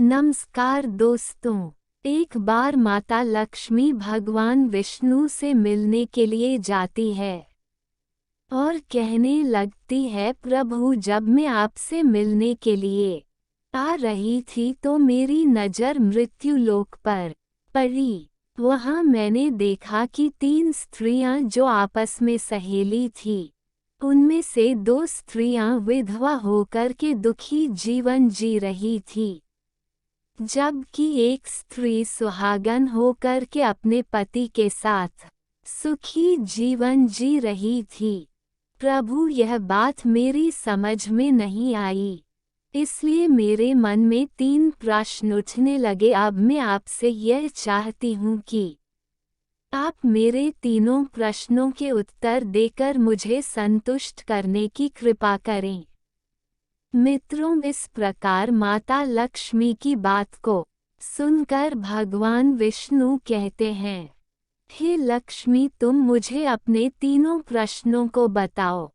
नमस्कार दोस्तों। एक बार माता लक्ष्मी भगवान विष्णु से मिलने के लिए जाती है और कहने लगती है, प्रभु जब मैं आपसे मिलने के लिए आ रही थी तो मेरी नज़र मृत्यु लोक पर पड़ी। वहाँ मैंने देखा कि 3 स्त्रियां जो आपस में सहेली थी, उनमें से 2 स्त्रियां विधवा होकर के दुखी जीवन जी रही थी, जबकि एक स्त्री सुहागन होकर के अपने पति के साथ सुखी जीवन जी रही थी। प्रभु यह बात मेरी समझ में नहीं आई, इसलिए मेरे मन में 3 प्रश्न उठने लगे। अब मैं आपसे यह चाहती हूँ कि आप मेरे तीनों प्रश्नों के उत्तर देकर मुझे संतुष्ट करने की कृपा करें। मित्रों, इस प्रकार माता लक्ष्मी की बात को सुनकर भगवान विष्णु कहते हैं, हे लक्ष्मी, तुम मुझे अपने तीनों प्रश्नों को बताओ।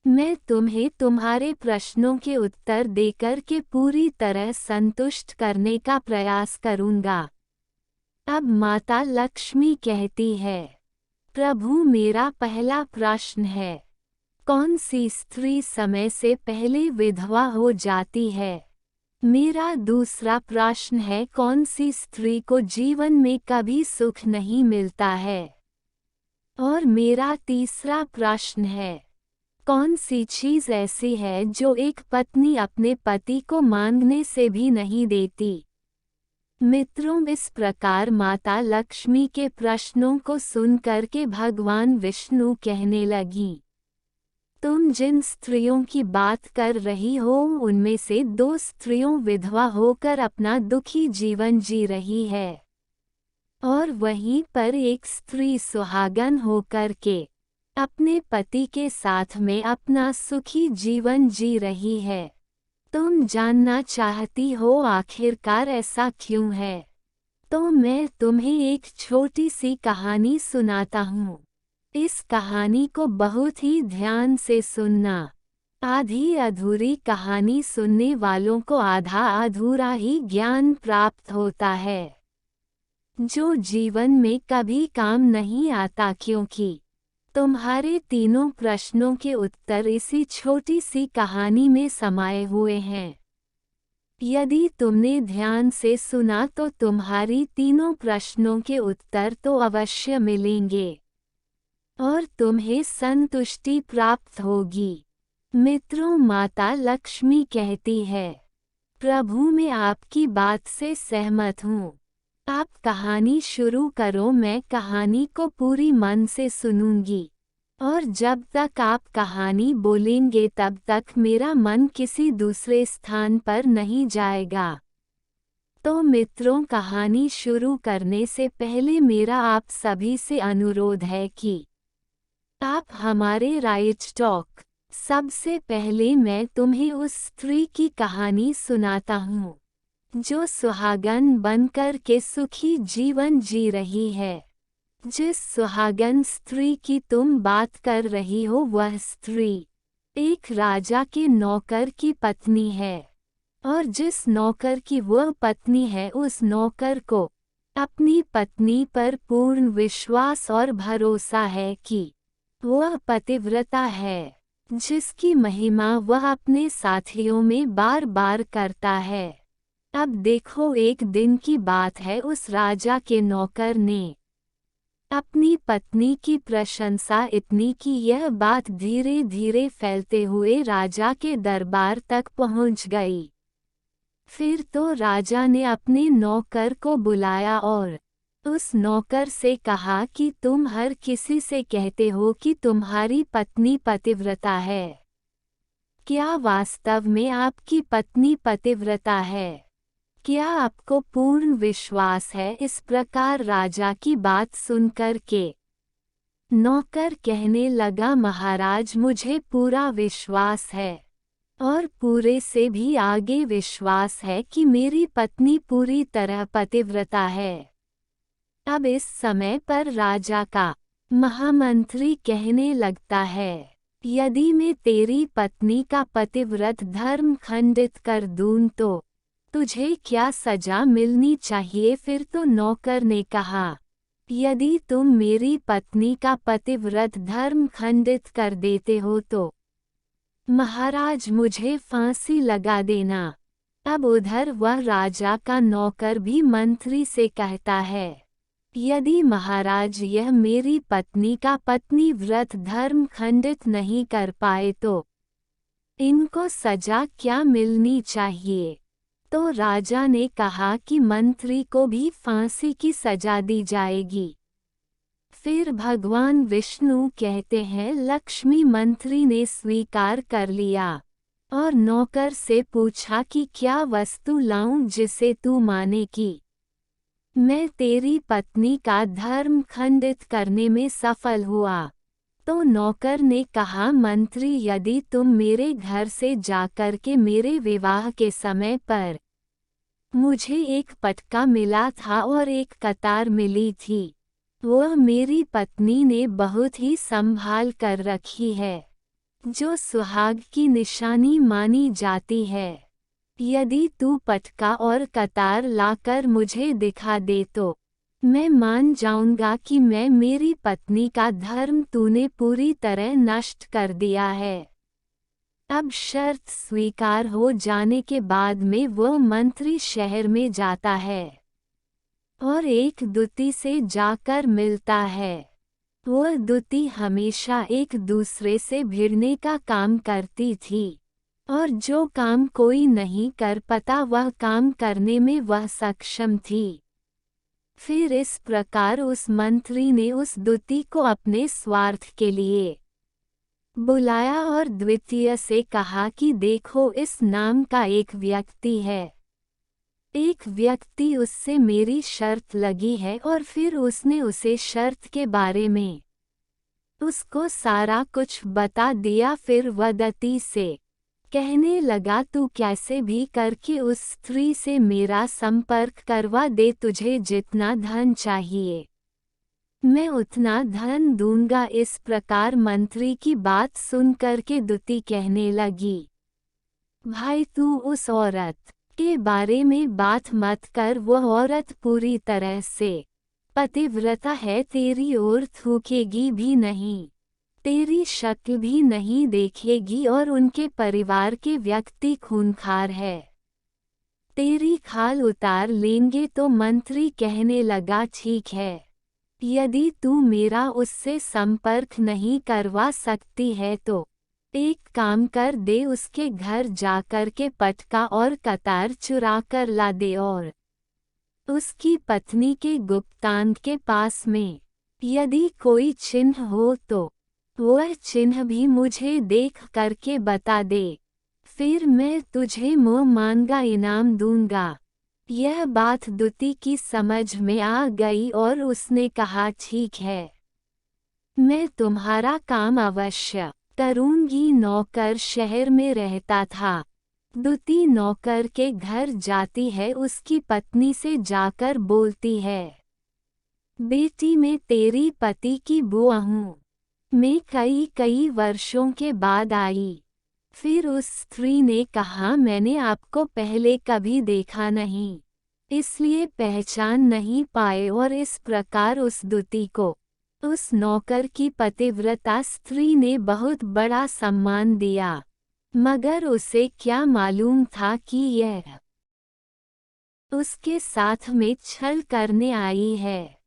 मैं तुम्हें तुम्हारे प्रश्नों के उत्तर देकर के पूरी तरह संतुष्ट करने का प्रयास करूंगा। अब माता लक्ष्मी कहती है, प्रभु मेरा पहला प्रश्न है, कौन सी स्त्री समय से पहले विधवा हो जाती है? मेरा दूसरा प्रश्न है, कौन सी स्त्री को जीवन में कभी सुख नहीं मिलता है? और मेरा तीसरा प्रश्न है, कौन सी चीज़ ऐसी है जो एक पत्नी अपने पति को मांगने से भी नहीं देती? मित्रों, इस प्रकार माता लक्ष्मी के प्रश्नों को सुनकर के भगवान विष्णु कहने लगी, तुम जिन स्त्रियों की बात कर रही हो उनमें से 2 स्त्रियों विधवा होकर अपना दुखी जीवन जी रही है, और वहीं पर एक स्त्री सुहागन होकर के अपने पति के साथ में अपना सुखी जीवन जी रही है। तुम जानना चाहती हो आखिरकार ऐसा क्यों है? तो मैं तुम्हें एक छोटी सी कहानी सुनाता हूँ। इस कहानी को बहुत ही ध्यान से सुनना। आधी अधूरी कहानी सुनने वालों को आधा अधूरा ही ज्ञान प्राप्त होता है, जो जीवन में कभी काम नहीं आता, क्योंकि तुम्हारे तीनों प्रश्नों के उत्तर इसी छोटी सी कहानी में समाये हुए हैं। यदि तुमने ध्यान से सुना तो तुम्हारी तीनों प्रश्नों के उत्तर तो अवश्य मिलेंगे और तुम्हें संतुष्टि प्राप्त होगी। मित्रों, माता लक्ष्मी कहती है, प्रभु मैं आपकी बात से सहमत हूँ। आप कहानी शुरू करो, मैं कहानी को पूरी मन से सुनूंगी, और जब तक आप कहानी बोलेंगे तब तक मेरा मन किसी दूसरे स्थान पर नहीं जाएगा। तो मित्रों, कहानी शुरू करने से पहले मेरा आप सभी से अनुरोध है कि आप हमारे राइट टॉक। सबसे पहले मैं तुम्हें उस स्त्री की कहानी सुनाता हूँ जो सुहागन बनकर के सुखी जीवन जी रही है। जिस सुहागन स्त्री की तुम बात कर रही हो वह स्त्री एक राजा के नौकर की पत्नी है, और जिस नौकर की वह पत्नी है उस नौकर को अपनी पत्नी पर पूर्ण विश्वास और भरोसा है कि वह पतिव्रता है, जिसकी महिमा वह अपने साथियों में बार बार करता है। अब देखो, एक दिन की बात है, उस राजा के नौकर ने अपनी पत्नी की प्रशंसा इतनी की यह बात धीरे धीरे फैलते हुए राजा के दरबार तक पहुंच गई। फिर तो राजा ने अपने नौकर को बुलाया और उस नौकर से कहा कि तुम हर किसी से कहते हो कि तुम्हारी पत्नी पतिव्रता है। क्या वास्तव में आपकी पत्नी पतिव्रता है? क्या आपको पूर्ण विश्वास है? इस प्रकार राजा की बात सुनकर के नौकर कहने लगा, महाराज मुझे पूरा विश्वास है, और पूरे से भी आगे विश्वास है कि मेरी पत्नी पूरी तरह पतिव्रता है। अब इस समय पर राजा का महामंत्री कहने लगता है, यदि मैं तेरी पत्नी का पतिव्रत धर्म खंडित कर दूं तो तुझे क्या सजा मिलनी चाहिए? फिर तो नौकर ने कहा, यदि तुम मेरी पत्नी का पतिव्रत धर्म खंडित कर देते हो तो महाराज मुझे फांसी लगा देना। अब उधर वह राजा का नौकर भी मंत्री से कहता है, यदि महाराज यह मेरी पत्नी का पत्नी व्रत धर्म खंडित नहीं कर पाए तो इनको सजा क्या मिलनी चाहिए? तो राजा ने कहा कि मंत्री को भी फांसी की सजा दी जाएगी। फिर भगवान विष्णु कहते हैं, लक्ष्मी मंत्री ने स्वीकार कर लिया और नौकर से पूछा कि क्या वस्तु लाऊं जिसे तू माने कि मैं तेरी पत्नी का धर्म खंडित करने में सफल हुआ। तो नौकर ने कहा, मंत्री यदि तुम मेरे घर से जाकर के मेरे विवाह के समय पर मुझे एक पटका मिला था और एक कतार मिली थी, वह मेरी पत्नी ने बहुत ही संभाल कर रखी है, जो सुहाग की निशानी मानी जाती है। यदि तू पटका और कतार लाकर मुझे दिखा दे तो मैं मान जाऊंगा कि मैं मेरी पत्नी का धर्म तूने पूरी तरह नष्ट कर दिया है। अब शर्त स्वीकार हो जाने के बाद में वह मंत्री शहर में जाता है और एक दूती से जाकर मिलता है। वह दूती हमेशा एक दूसरे से भिड़ने का काम करती थी और जो काम कोई नहीं कर पाता वह काम करने में वह सक्षम थी। फिर इस प्रकार उस मंत्री ने उस दूती को अपने स्वार्थ के लिए बुलाया और द्वितीय से कहा कि देखो, इस नाम का एक व्यक्ति है, एक व्यक्ति उससे मेरी शर्त लगी है। और फिर उसने उसे शर्त के बारे में उसको सारा कुछ बता दिया। फिर वह दूती से कहने लगा, तू कैसे भी करके उस स्त्री से मेरा संपर्क करवा दे, तुझे जितना धन चाहिए मैं उतना धन दूंगा। इस प्रकार मंत्री की बात सुनकर के दूती कहने लगी, भाई तू उस औरत के बारे में बात मत कर, वह औरत पूरी तरह से पतिव्रता है, तेरी ओर थूकेगी भी नहीं, तेरी शक्ल भी नहीं देखेगी और उनके परिवार के व्यक्ति खूंखार है, तेरी खाल उतार लेंगे। तो मंत्री कहने लगा, ठीक है, यदि तू मेरा उससे संपर्क नहीं करवा सकती है तो एक काम कर दे, उसके घर जाकर के पटका और कतार चुरा कर ला दे और उसकी पत्नी के गुप्तांग के पास में यदि कोई चिन्ह हो तो वह चिन्ह भी मुझे देख करके बता दे, फिर मैं तुझे मुँह मांगा इनाम दूंगा। यह बात दूती की समझ में आ गई और उसने कहा, ठीक है, मैं तुम्हारा काम अवश्य करूंगी। नौकर शहर में रहता था। दूती नौकर के घर जाती है, उसकी पत्नी से जाकर बोलती है, बेटी मैं तेरी पति की बुआ हूँ, मैं कई वर्षों के बाद आई। फिर उस स्त्री ने कहा, मैंने आपको पहले कभी देखा नहीं, इसलिए पहचान नहीं पाए। और इस प्रकार उस दूती को उस नौकर की पतिव्रता स्त्री ने बहुत बड़ा सम्मान दिया, मगर उसे क्या मालूम था कि यह उसके साथ में छल करने आई है।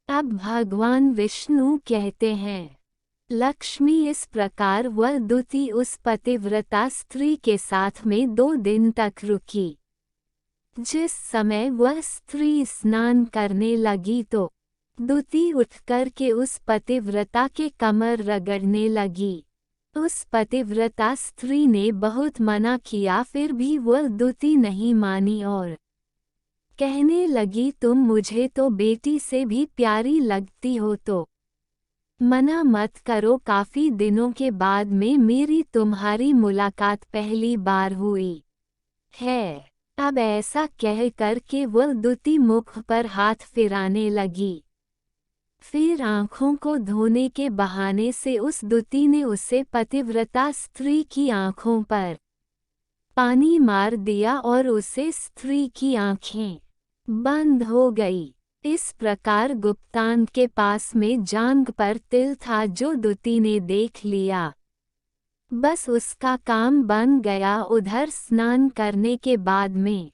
अब भगवान विष्णु कहते हैं, लक्ष्मी इस प्रकार वह दूती उस पतिव्रता स्त्री के साथ में 2 दिन तक रुकी। जिस समय वह स्त्री स्नान करने लगी तो दूती उठकर के उस पतिव्रता के कमर रगड़ने लगी। उस पतिव्रता स्त्री ने बहुत मना किया, फिर भी वह दूती नहीं मानी और कहने लगी, तुम मुझे तो बेटी से भी प्यारी लगती हो तो मना मत करो। काफी दिनों के बाद में मेरी तुम्हारी मुलाकात पहली बार हुई है। अब ऐसा कह कर के वह दूती मुख पर हाथ फिराने लगी। फिर आँखों को धोने के बहाने से उस दूती ने उसे पतिव्रता स्त्री की आँखों पर पानी मार दिया और उसे स्त्री की आंखें बंद हो गई। इस प्रकार गुप्तांग के पास में जांघ पर तिल था जो दूती ने देख लिया। बस उसका काम बन गया। उधर स्नान करने के बाद में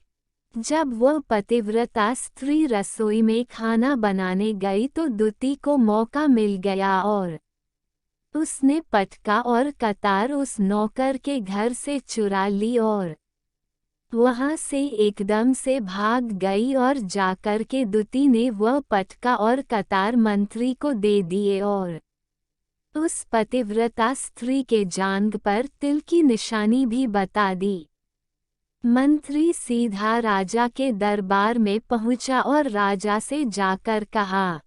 जब वह पतिव्रता स्त्री रसोई में खाना बनाने गई तो दूती को मौका मिल गया और उसने पटका और कतार उस नौकर के घर से चुरा ली और वहां से एकदम से भाग गई और जाकर के दूती ने वह पटका और कतार मंत्री को दे दिए और उस पतिव्रता स्त्री के जांघ पर तिल की निशानी भी बता दी। मंत्री सीधा राजा के दरबार में पहुंचा और राजा से जाकर कहा,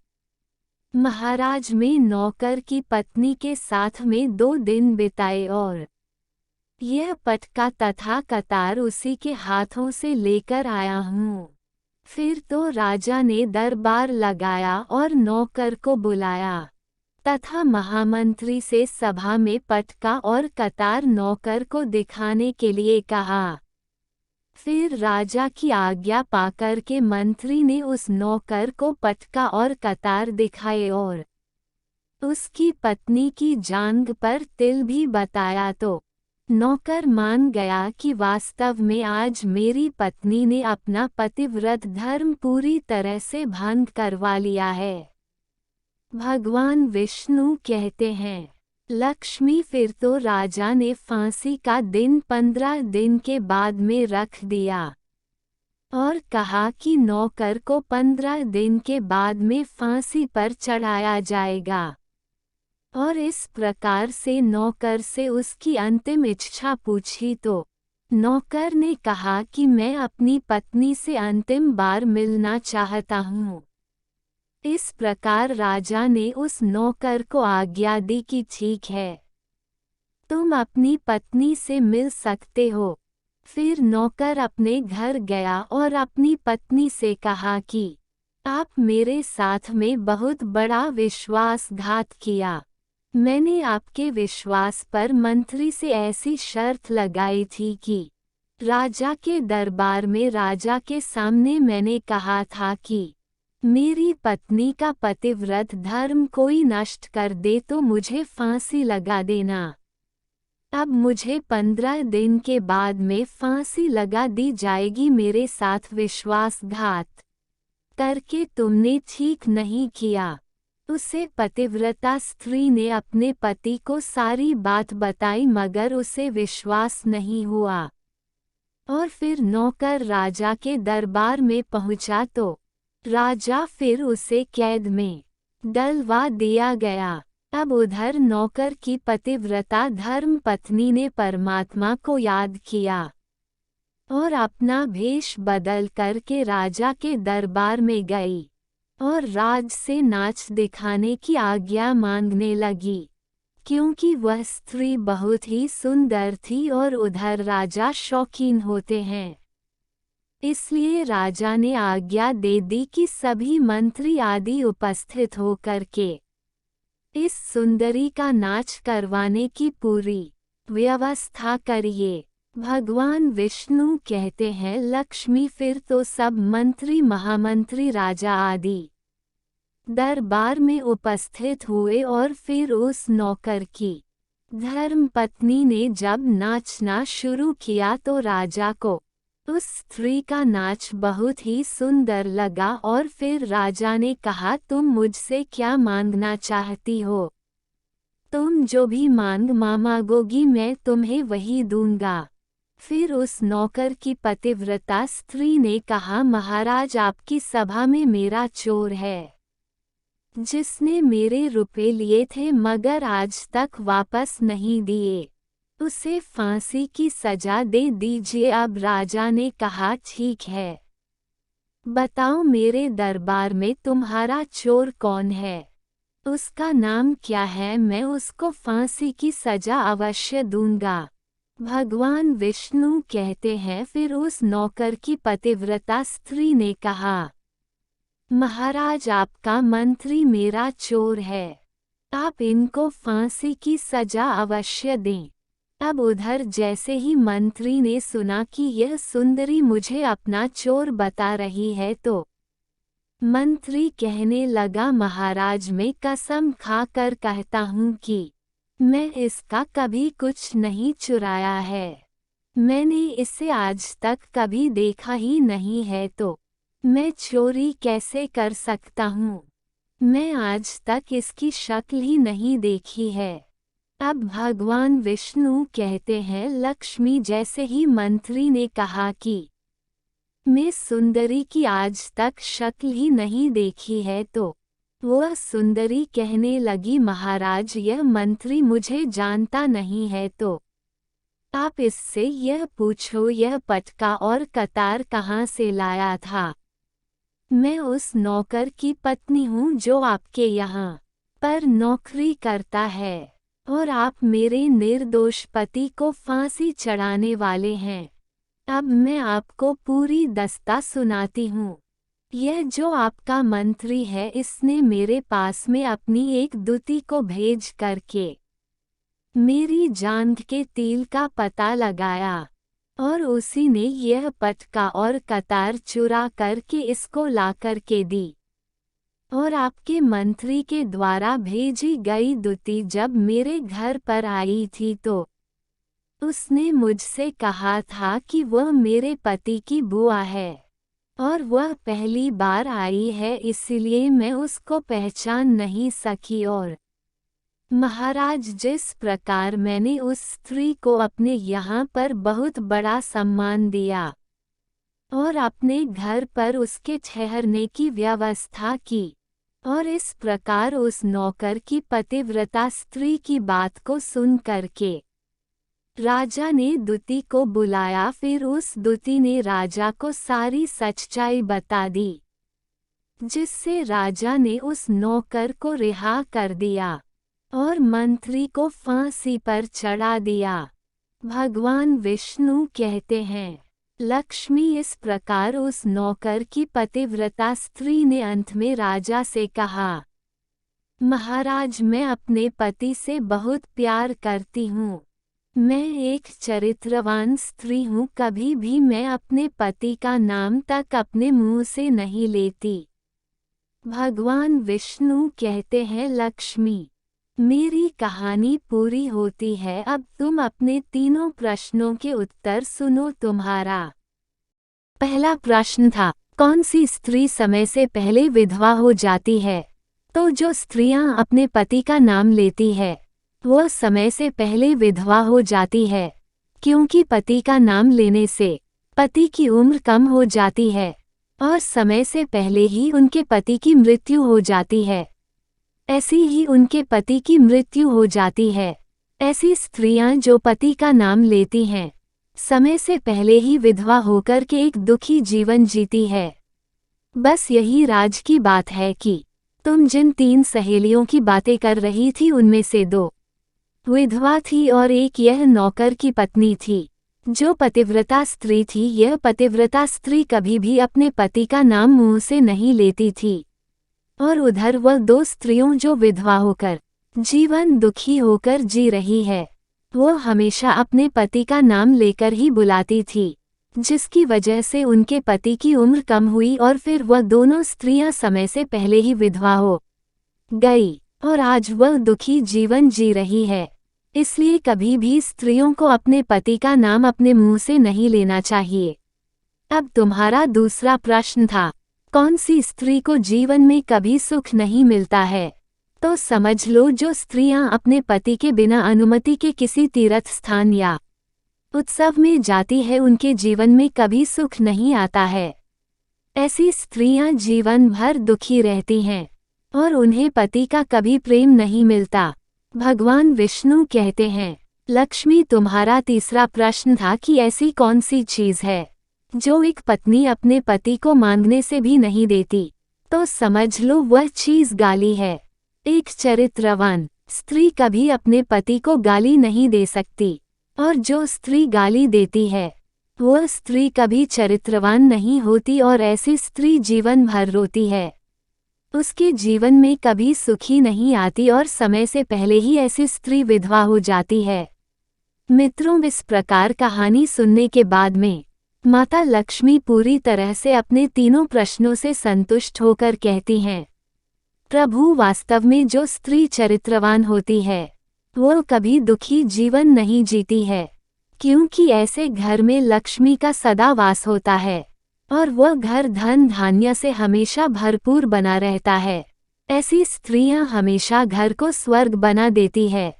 महाराज मैं नौकर की पत्नी के साथ में 2 दिन बिताए और यह पटका तथा कतार उसी के हाथों से लेकर आया हूँ। फिर तो राजा ने दरबार लगाया और नौकर को बुलाया तथा महामंत्री से सभा में पटका और कतार नौकर को दिखाने के लिए कहा। फिर राजा की आज्ञा पाकर के मंत्री ने उस नौकर को पटका और कतार दिखाए और उसकी पत्नी की जांघ पर तिल भी बताया तो नौकर मान गया कि वास्तव में आज मेरी पत्नी ने अपना पतिव्रत धर्म पूरी तरह से भंग करवा लिया है। भगवान विष्णु कहते हैं, लक्ष्मी फिर तो राजा ने फांसी का दिन 15 दिन के बाद में रख दिया और कहा कि नौकर को 15 दिन के बाद में फांसी पर चढ़ाया जाएगा। और इस प्रकार से नौकर से उसकी अंतिम इच्छा पूछी तो नौकर ने कहा कि मैं अपनी पत्नी से अंतिम बार मिलना चाहता हूँ। इस प्रकार राजा ने उस नौकर को आज्ञा दी कि ठीक है, तुम अपनी पत्नी से मिल सकते हो। फिर नौकर अपने घर गया और अपनी पत्नी से कहा कि आप मेरे साथ में बहुत बड़ा विश्वासघात किया। मैंने आपके विश्वास पर मंत्री से ऐसी शर्त लगाई थी कि राजा के दरबार में राजा के सामने मैंने कहा था कि मेरी पत्नी का पतिव्रत धर्म कोई नष्ट कर दे तो मुझे फांसी लगा देना। अब मुझे 15 दिन के बाद में फांसी लगा दी जाएगी। मेरे साथ विश्वासघात करके तुमने ठीक नहीं किया। उसे पतिव्रता स्त्री ने अपने पति को सारी बात बताई मगर उसे विश्वास नहीं हुआ और फिर नौकर राजा के दरबार में पहुंचा तो राजा फिर उसे कैद में डलवा दिया गया। अब उधर नौकर की पतिव्रता धर्म पत्नी ने परमात्मा को याद किया और अपना भेष बदल करके राजा के दरबार में गई और राज से नाच दिखाने की आज्ञा मांगने लगी, क्योंकि वह स्त्री बहुत ही सुंदर थी और उधर राजा शौकीन होते हैं। इसलिए राजा ने आज्ञा दे दी कि सभी मंत्री आदि उपस्थित होकर के इस सुंदरी का नाच करवाने की पूरी व्यवस्था करिए। भगवान विष्णु कहते हैं, लक्ष्मी फिर तो सब मंत्री महामंत्री राजा आदि दरबार में उपस्थित हुए और फिर उस नौकर की धर्म पत्नी ने जब नाचना शुरू किया तो राजा को उस स्त्री का नाच बहुत ही सुंदर लगा और फिर राजा ने कहा, तुम मुझसे क्या मांगना चाहती हो? तुम जो भी मांगोगी मैं तुम्हें वही दूंगा। फिर उस नौकर की पतिव्रता स्त्री ने कहा, महाराज आपकी सभा में मेरा चोर है जिसने मेरे रुपए लिए थे मगर आज तक वापस नहीं दिए, उसे फांसी की सजा दे दीजिए। अब राजा ने कहा, ठीक है, बताओ मेरे दरबार में तुम्हारा चोर कौन है, उसका नाम क्या है, मैं उसको फांसी की सजा अवश्य दूंगा। भगवान विष्णु कहते हैं, फिर उस नौकर की पतिव्रता स्त्री ने कहा, महाराज आपका मंत्री मेरा चोर है, आप इनको फांसी की सजा अवश्य दें। अब उधर जैसे ही मंत्री ने सुना कि यह सुंदरी मुझे अपना चोर बता रही है तो मंत्री कहने लगा, महाराज, मैं कसम खाकर कहता हूँ कि मैं इसका कभी कुछ नहीं चुराया है। मैंने इसे आज तक कभी देखा ही नहीं है तो मैं चोरी कैसे कर सकता हूँ। मैं आज तक इसकी शक्ल ही नहीं देखी है। अब भगवान विष्णु कहते हैं, लक्ष्मी, जैसे ही मंत्री ने कहा कि मैं सुंदरी की आज तक शक्ल ही नहीं देखी है तो वह सुंदरी कहने लगी, महाराज, यह मंत्री मुझे जानता नहीं है तो आप इससे यह पूछो, यह पटका और कतार कहाँ से लाया था। मैं उस नौकर की पत्नी हूँ जो आपके यहाँ पर नौकरी करता है और आप मेरे निर्दोष पति को फांसी चढ़ाने वाले हैं। अब मैं आपको पूरी दास्तां सुनाती हूँ। यह जो आपका मंत्री है, इसने मेरे पास में अपनी एक दूती को भेज करके मेरी जांघ के तिल का पता लगाया और उसी ने यह पटका और कतार चुरा करके इसको ला करके दी। और आपके मंत्री के द्वारा भेजी गई दूती जब मेरे घर पर आई थी तो उसने मुझसे कहा था कि वह मेरे पति की बुआ है और वह पहली बार आई है, इसलिए मैं उसको पहचान नहीं सकी। और महाराज, जिस प्रकार मैंने उस स्त्री को अपने यहाँ पर बहुत बड़ा सम्मान दिया और अपने घर पर उसके ठहरने की व्यवस्था की, और इस प्रकार उस नौकर की पतिव्रता स्त्री की बात को सुन करके राजा ने दूती को बुलाया। फिर उस दूती ने राजा को सारी सच्चाई बता दी, जिससे राजा ने उस नौकर को रिहा कर दिया और मंत्री को फांसी पर चढ़ा दिया। भगवान विष्णु कहते हैं, लक्ष्मी, इस प्रकार उस नौकर की पतिव्रता स्त्री ने अंत में राजा से कहा, महाराज, मैं अपने पति से बहुत प्यार करती हूँ। मैं एक चरित्रवान स्त्री हूँ, कभी भी मैं अपने पति का नाम तक अपने मुंह से नहीं लेती। भगवान विष्णु कहते हैं, लक्ष्मी, मेरी कहानी पूरी होती है। अब तुम अपने तीनों प्रश्नों के उत्तर सुनो। तुम्हारा पहला प्रश्न था, कौन सी स्त्री समय से पहले विधवा हो जाती है? तो जो स्त्रियां अपने पति का नाम लेती है वह समय से पहले विधवा हो जाती है, क्योंकि पति का नाम लेने से पति की उम्र कम हो जाती है और समय से पहले ही उनके पति की मृत्यु हो जाती है। ऐसी ही उनके पति की मृत्यु हो जाती है। ऐसी स्त्रियां जो पति का नाम लेती हैं, समय से पहले ही विधवा होकर के एक दुखी जीवन जीती है। बस यही राज की बात है कि तुम जिन 3 सहेलियों की बातें कर रही थी, उनमें से 2 विधवा थी और एक यह नौकर की पत्नी थी जो पतिव्रता स्त्री थी। यह पतिव्रता स्त्री कभी भी अपने पति का नाम मुंह से नहीं लेती थी। और उधर वह 2 स्त्रियों जो विधवा होकर जीवन दुखी होकर जी रही है, वो हमेशा अपने पति का नाम लेकर ही बुलाती थी, जिसकी वजह से उनके पति की उम्र कम हुई और फिर वह दोनों स्त्रियां समय से पहले ही विधवा हो गई और आज वह दुखी जीवन जी रही है। इसलिए कभी भी स्त्रियों को अपने पति का नाम अपने मुंह से नहीं लेना चाहिए। अब तुम्हारा दूसरा प्रश्न था, कौन सी स्त्री को जीवन में कभी सुख नहीं मिलता है? तो समझ लो, जो स्त्रियां अपने पति के बिना अनुमति के किसी तीर्थ स्थान या उत्सव में जाती है, उनके जीवन में कभी सुख नहीं आता है। ऐसी स्त्रियां जीवन भर दुखी रहती हैं और उन्हें पति का कभी प्रेम नहीं मिलता। भगवान विष्णु कहते हैं, लक्ष्मी, तुम्हारा तीसरा प्रश्न था कि ऐसी कौन सी चीज है जो एक पत्नी अपने पति को मांगने से भी नहीं देती? तो समझ लो, वह चीज गाली है। एक चरित्रवान स्त्री कभी अपने पति को गाली नहीं दे सकती, और जो स्त्री गाली देती है वह स्त्री कभी चरित्रवान नहीं होती और ऐसी स्त्री जीवन भर रोती है। उसके जीवन में कभी सुखी नहीं आती और समय से पहले ही ऐसी स्त्री विधवा हो जाती है। मित्रों, इस प्रकार कहानी सुनने के बाद में माता लक्ष्मी पूरी तरह से अपने तीनों प्रश्नों से संतुष्ट होकर कहती हैं, प्रभु, वास्तव में जो स्त्री चरित्रवान होती है वो कभी दुखी जीवन नहीं जीती है, क्योंकि ऐसे घर में लक्ष्मी का सदा वास होता है और वह घर धन धान्य से हमेशा भरपूर बना रहता है। ऐसी स्त्रियां हमेशा घर को स्वर्ग बना देती है।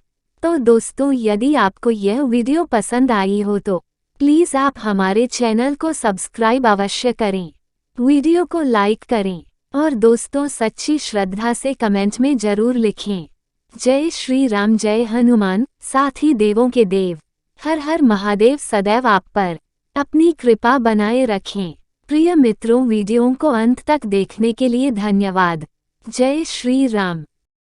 तो दोस्तों, यदि आपको यह वीडियो पसंद आई हो तो प्लीज़ आप हमारे चैनल को सब्सक्राइब अवश्य करें, वीडियो को लाइक करें और दोस्तों सच्ची श्रद्धा से कमेंट में जरूर लिखें। जय श्री राम, जय हनुमान, साथ ही देवों के देव। हर हर महादेव सदैव आप पर अपनी कृपा बनाए रखें। प्रिय मित्रों, वीडियो को अंत तक देखने के लिए धन्यवाद। जय श्री राम।